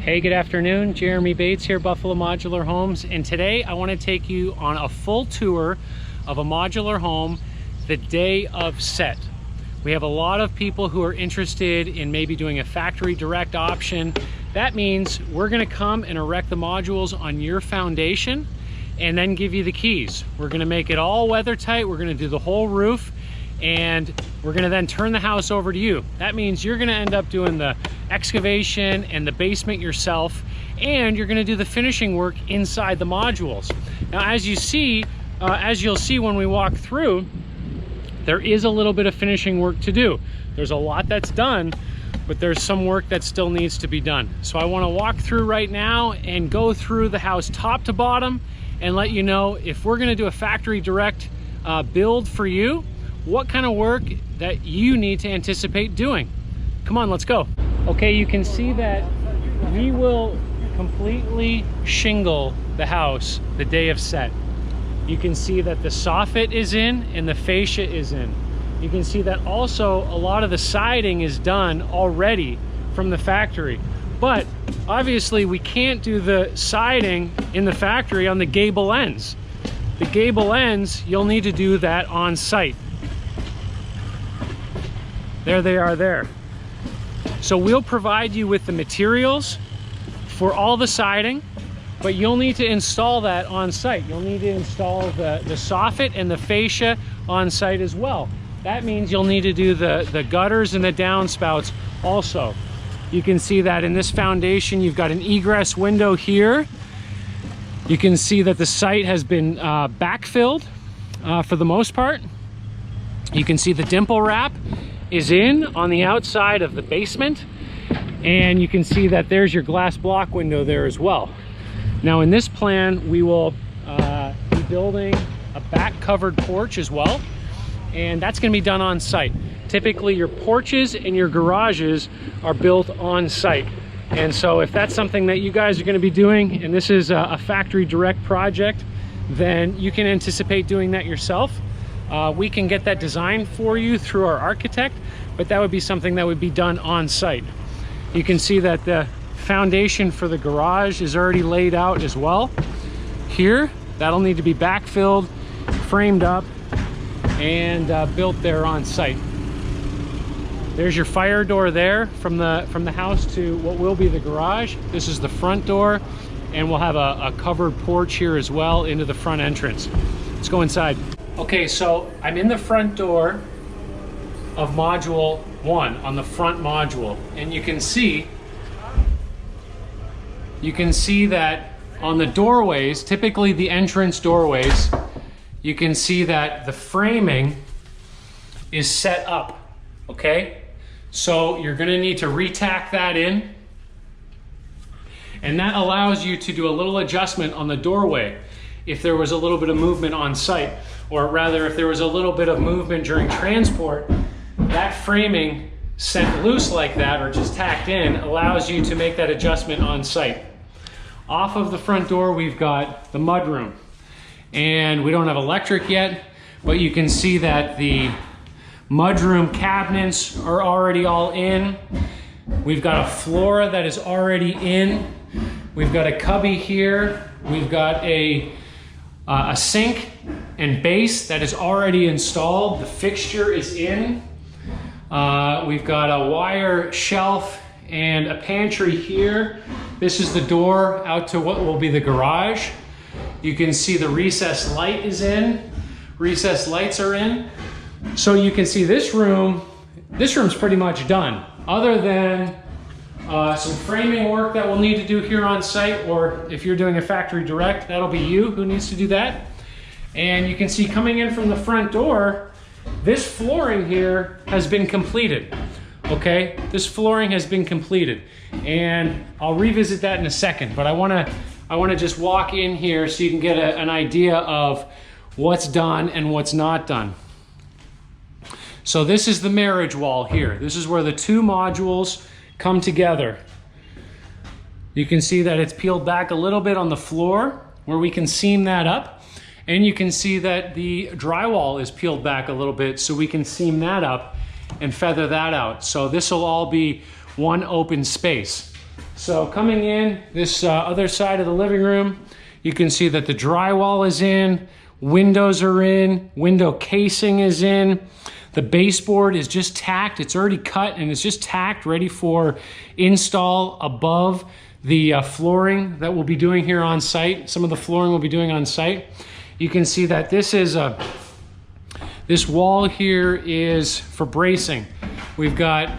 Hey, good afternoon. Jeremy Bates here, Buffalo Modular Homes, and today I want to take you on a full tour of a modular home the day of set. We have a lot of people who are interested in maybe doing a factory direct option. That means we're going to come and erect the modules on your foundation and then give you the keys. We're going to make it all weather tight. We're going to do the whole roof, and we're going to then turn the house over to you. That means you're going to end up doing the excavation and the basement yourself, and you're going to do the finishing work inside the modules. Now, as you'll see when we walk through, there is a little bit of finishing work to do. There's a lot that's done, but there's some work that still needs to be done. So I want to walk through right now and go through the house top to bottom and let you know if we're going to do a factory direct build for you, what kind of work that you need to anticipate doing. Come on, let's go. Okay, you can see that we will completely shingle the house the day of set. You can see that the soffit is in and the fascia is in. You can see that also a lot of the siding is done already from the factory. But obviously we can't do the siding in the factory on the gable ends. The gable ends, you'll need to do that on site. There they are there. So we'll provide you with the materials for all the siding, but you'll need to install that on site. You'll need to install the soffit and the fascia on site as well. That means you'll need to do the gutters and the downspouts also. You can see that in this foundation, you've got an egress window here. You can see that the site has been backfilled for the most part. You can see the dimple wrap is in on the outside of the basement, and you can see that there's your glass block window there as well. Now in this plan, we will be building a back covered porch as well, and that's going to be done on site. Typically your porches and your garages are built on site, and so if that's something that you guys are going to be doing and this is a factory direct project, then you can anticipate doing that yourself. We can get that designed for you through our architect, but that would be something that would be done on site. You can see that the foundation for the garage is already laid out as well. Here, that'll need to be backfilled, framed up, and built there on site. There's your fire door there from the house to what will be the garage. This is the front door, and we'll have a covered porch here as well into the front entrance. Let's go inside. Okay, so I'm in the front door of module 1 on the front module, and you can see that on the doorways, typically the entrance doorways, you can see that the framing is set up, okay? So you're gonna need to re-tack that in, and that allows you to do a little adjustment on the doorway if there was a little bit of movement on site, or rather if there was a little bit of movement during transport. That framing set loose like that or just tacked in allows you to make that adjustment on site. Off of the front door, we've got the mudroom, and we don't have electric yet, but you can see that the mudroom cabinets are already all in. We've got a floor that is already in. We've got a cubby here. We've got a sink and base that is already installed. The fixture is in. We've got a wire shelf and a pantry here. This is the door out to what will be the garage. You can see the recessed light is in. Recessed lights are in. So you can see this room's pretty much done, other than some framing work that we'll need to do here on site, or if you're doing a factory direct, that'll be you who needs to do that. And you can see coming in from the front door, this flooring here has been completed. Okay, this flooring has been completed, and I'll revisit that in a second, but I wanna just walk in here so you can get an idea of what's done and what's not done. So this is the marriage wall here. This is where the two modules come together. You can see that it's peeled back a little bit on the floor where we can seam that up, and you can see that the drywall is peeled back a little bit so we can seam that up and feather that out. So this will all be one open space. So coming in this other side of the living room, you can see that the drywall is in, windows are in, window casing is in. The baseboard is just tacked. It's already cut and it's just tacked, ready for install above the flooring that we'll be doing here on site. Some of the flooring we'll be doing on site. You can see that this is this wall here is for bracing. We've got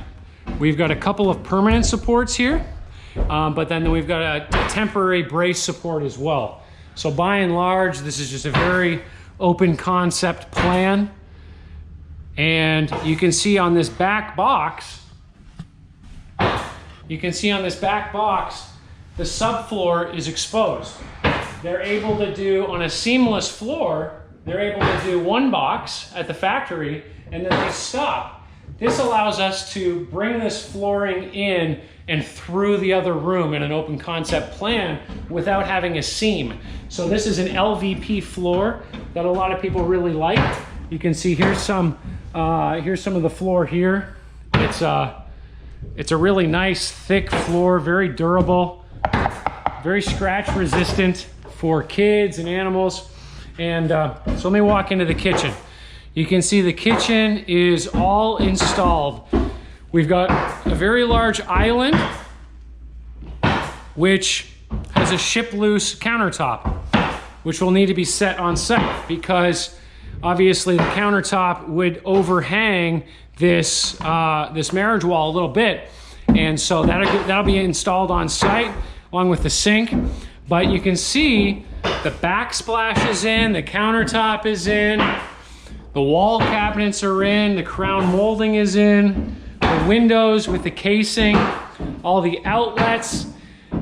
a couple of permanent supports here, but then we've got a temporary brace support as well. So by and large, this is just a very open concept plan. And you can see on this back box, the subfloor is exposed. They're able to do, on a seamless floor, they're able to do one box at the factory and then they stop. This allows us to bring this flooring in and through the other room in an open concept plan without having a seam. So this is an LVP floor that a lot of people really like. You can see here's some of the floor here. It's a really nice thick floor, very durable, very scratch resistant for kids and animals. And so let me walk into the kitchen. You can see the kitchen is all installed. We've got a very large island, which has a ship loose countertop, which will need to be set on site because obviously the countertop would overhang this marriage wall a little bit. And so that'll be installed on site along with the sink. But you can see the backsplash is in, the countertop is in, the wall cabinets are in, the crown molding is in, the windows with the casing, all the outlets.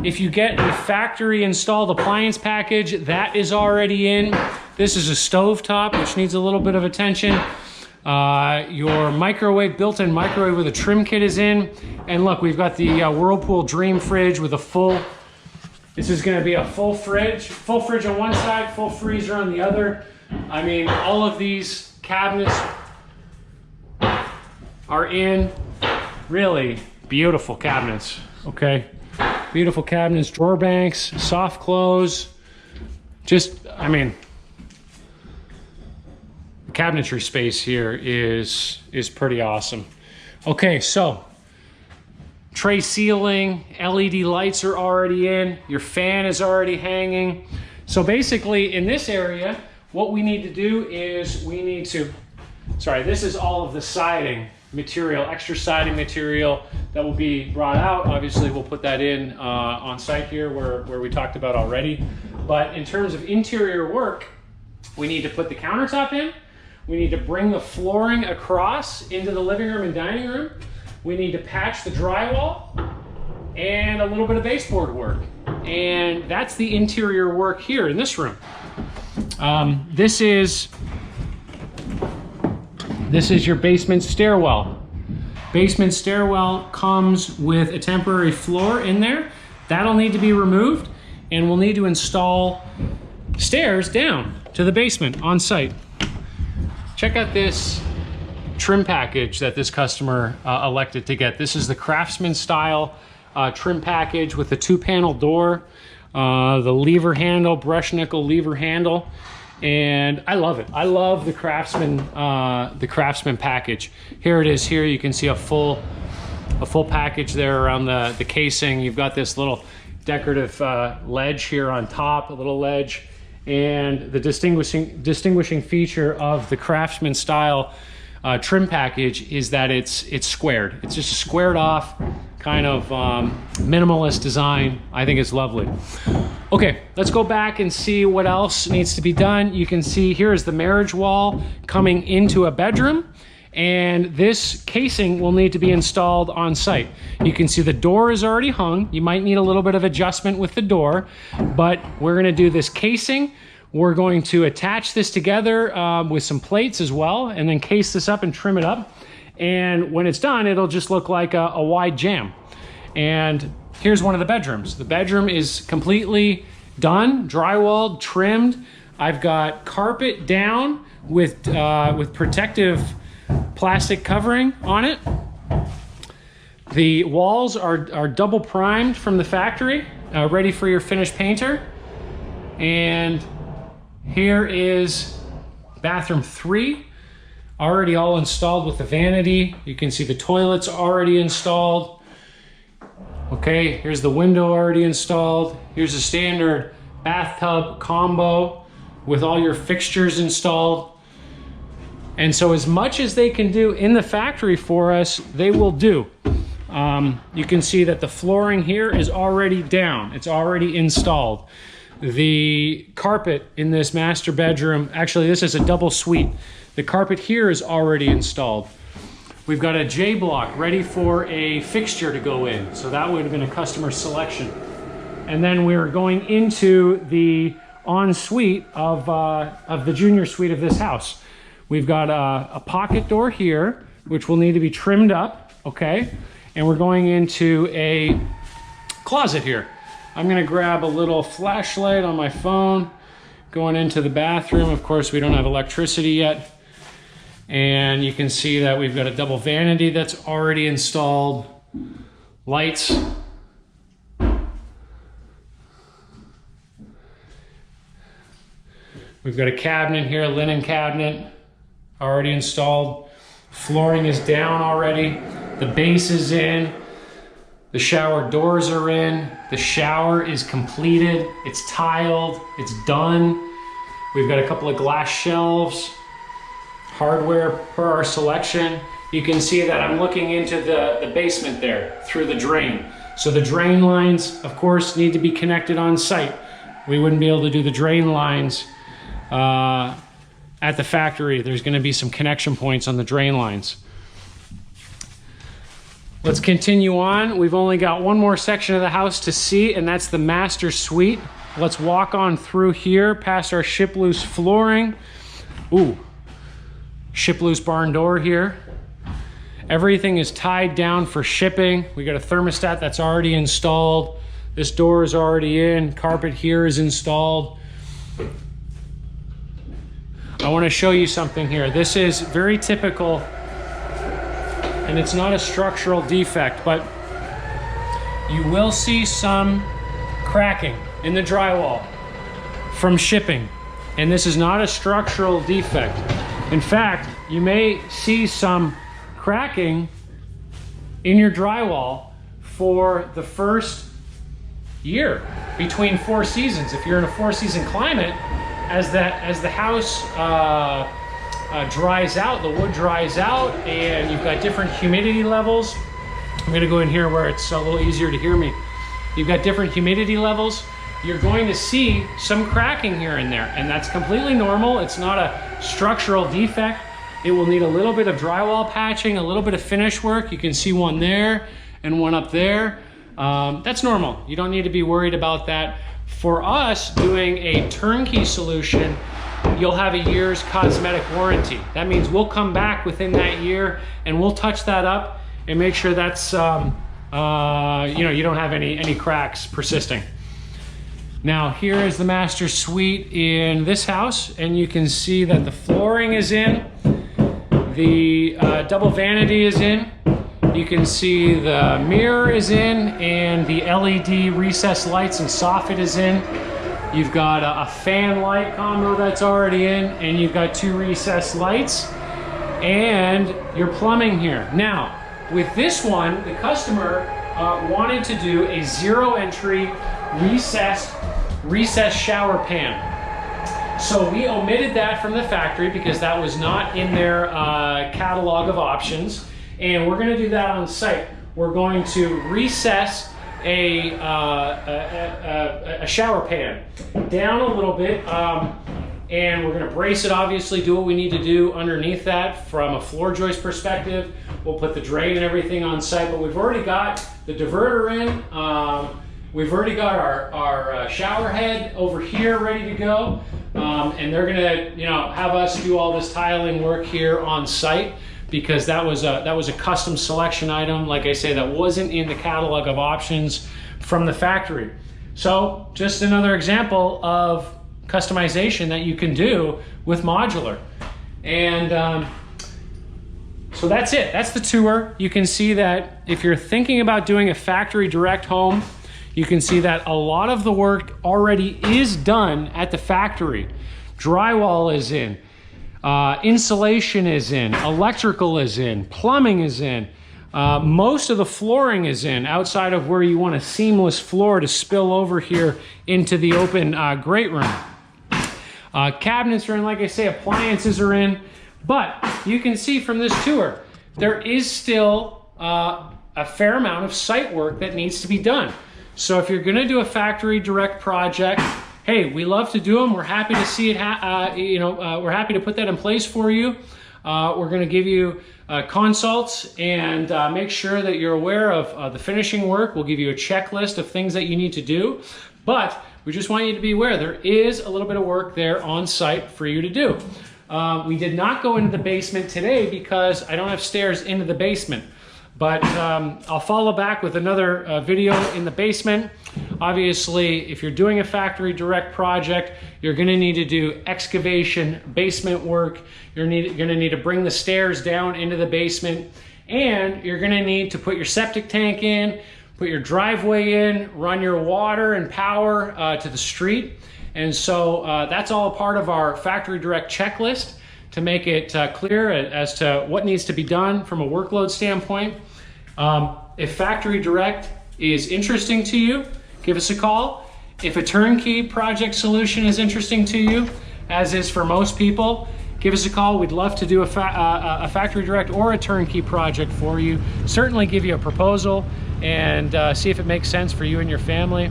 If you get a factory installed appliance package, that is already in. This is a stovetop, which needs a little bit of attention. Your microwave, built-in microwave with a trim kit is in. And look, we've got the Whirlpool Dream Fridge with a full, this is gonna be a full fridge on one side, full freezer on the other. I mean, all of these cabinets are in. Really beautiful cabinets, okay? Beautiful cabinets, drawer banks, soft close. Just, I mean, the cabinetry space here is pretty awesome. Okay, so tray ceiling, LED lights are already in, your fan is already hanging. So basically in this area, what we need to do is this is all of the siding material, extra siding material that will be brought out. Obviously we'll put that in on site here where we talked about already. But in terms of interior work, we need to put the countertop in. We need to bring the flooring across into the living room and dining room. We need to patch the drywall and a little bit of baseboard work. And that's the interior work here in this room. This is your basement stairwell. Basement stairwell comes with a temporary floor in there. That'll need to be removed, and we'll need to install stairs down to the basement on site. Check out this trim package that this customer elected to get. This is the Craftsman style trim package with the 2-panel door, the lever handle, brush nickel lever handle. And I love it. I love the Craftsman package. Here it is. Here you can see a full package there around the casing. You've got this little decorative ledge here on top, a little ledge, and the distinguishing feature of the Craftsman style trim package is that it's squared. It's just a squared off kind of minimalist design. I think it's lovely. Okay, let's go back and see what else needs to be done. You can see here is the marriage wall coming into a bedroom, and this casing will need to be installed on site. You can see the door is already hung. You might need a little bit of adjustment with the door, but we're gonna do this casing. We're going to attach this together with some plates as well, and then case this up and trim it up. And when it's done, it'll just look like a wide jamb. And here's one of the bedrooms. The bedroom is completely done, drywalled, trimmed. I've got carpet down with protective plastic covering on it. The walls are double primed from the factory, ready for your finished painter. And here is bathroom 3, already all installed with the vanity. You can see the toilets already installed. Okay, here's the window already installed. Here's a standard bathtub combo with all your fixtures installed. And so as much as they can do in the factory for us, they will do. You can see that the flooring here is already down. It's already installed. The carpet in this master bedroom, actually this is a double suite. The carpet here is already installed. We've got a J block ready for a fixture to go in. So that would have been a customer selection. And then we're going into the ensuite of the junior suite of this house. We've got a pocket door here, which will need to be trimmed up, okay? And we're going into a closet here. I'm gonna grab a little flashlight on my phone, going into the bathroom. Of course, we don't have electricity yet. And you can see that we've got a double vanity that's already installed. Lights. We've got a cabinet here, a linen cabinet, already installed. Flooring is down already. The base is in. The shower doors are in. The shower is completed. It's tiled. It's done. We've got a couple of glass shelves. Hardware per our selection. You can see that I'm looking into the basement there through the drain. So the drain lines, of course, need to be connected on site. We wouldn't be able to do the drain lines at the factory. There's going to be some connection points on the drain lines. Let's continue on. We've only got one more section of the house to see, and that's the master suite. Let's walk on through here past our ship loose flooring. Ooh, ship loose barn door here. Everything is tied down for shipping. We got a thermostat that's already installed. This door is already in. Carpet here is installed. I want to show you something here. This is very typical, and it's not a structural defect, but you will see some cracking in the drywall from shipping, and this is not a structural defect. In fact, you may see some cracking in your drywall for the first year, between 4 seasons. If you're in a 4-season climate, as the house dries out, the wood dries out, and you've got different humidity levels. I'm gonna go in here where it's a little easier to hear me. You've got different humidity levels. You're going to see some cracking here and there, and that's completely normal. It's not a structural defect. It will need a little bit of drywall patching, a little bit of finish work. You can see one there and one up there. That's normal. You don't need to be worried about that. For us, doing a turnkey solution, you'll have a year's cosmetic warranty. That means we'll come back within that year and we'll touch that up and make sure that's, you don't have any cracks persisting. Now, here is the master suite in this house, and you can see that the flooring is in, the double vanity is in. You can see the mirror is in, and the LED recessed lights and soffit is in. You've got a fan light combo that's already in, and you've got 2 recessed lights, and your plumbing here. Now, with this one, the customer wanted to do a 0-entry recessed shower pan. So we omitted that from the factory because that was not in their catalog of options. And we're going to do that on site. We're going to recess a shower pan down a little bit, and we're going to brace it, obviously, do what we need to do underneath that from a floor joist perspective. We'll put the drain and everything on site, but we've already got the diverter in. We've already got our shower head over here ready to go, and they're going to have us do all this tiling work here on site, because that was a custom selection item, like I say, that wasn't in the catalog of options from the factory. So just another example of customization that you can do with modular. And So that's it. That's the tour. You can see that if you're thinking about doing a factory direct home, you can see that a lot of the work already is done at the factory. Drywall is in, insulation is in, electrical is in, plumbing is in. Most of the flooring is in, outside of where you want a seamless floor to spill over here into the open great room. Cabinets are in, like I say, appliances are in. But you can see from this tour, there is still a fair amount of site work that needs to be done. So if you're gonna do a factory direct project, hey, we love to do them. We're happy to see it, we're happy to put that in place for you. We're gonna give you consults and make sure that you're aware of the finishing work. We'll give you a checklist of things that you need to do. But we just want you to be aware there is a little bit of work there on site for you to do. We did not go into the basement today because I don't have stairs into the basement. But I'll follow back with another video in the basement. Obviously, if you're doing a factory direct project, you're gonna need to do excavation, basement work. You're gonna need to bring the stairs down into the basement, and you're gonna need to put your septic tank in, put your driveway in, run your water and power to the street. And so that's all a part of our factory direct checklist to make it clear as to what needs to be done from a workload standpoint. If factory direct is interesting to you, give us a call. If a turnkey project solution is interesting to you, as is for most people, give us a call. We'd love to do a factory direct or a turnkey project for you. Certainly give you a proposal and see if it makes sense for you and your family.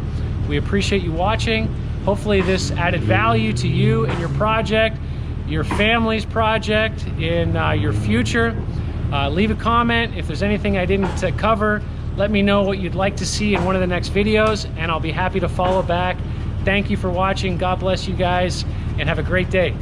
We appreciate you watching. Hopefully this added value to you and your project, your family's project in your future. Leave a comment. If there's anything I didn't cover, let me know what you'd like to see in one of the next videos, and I'll be happy to follow back. Thank you for watching. God bless you guys, and have a great day.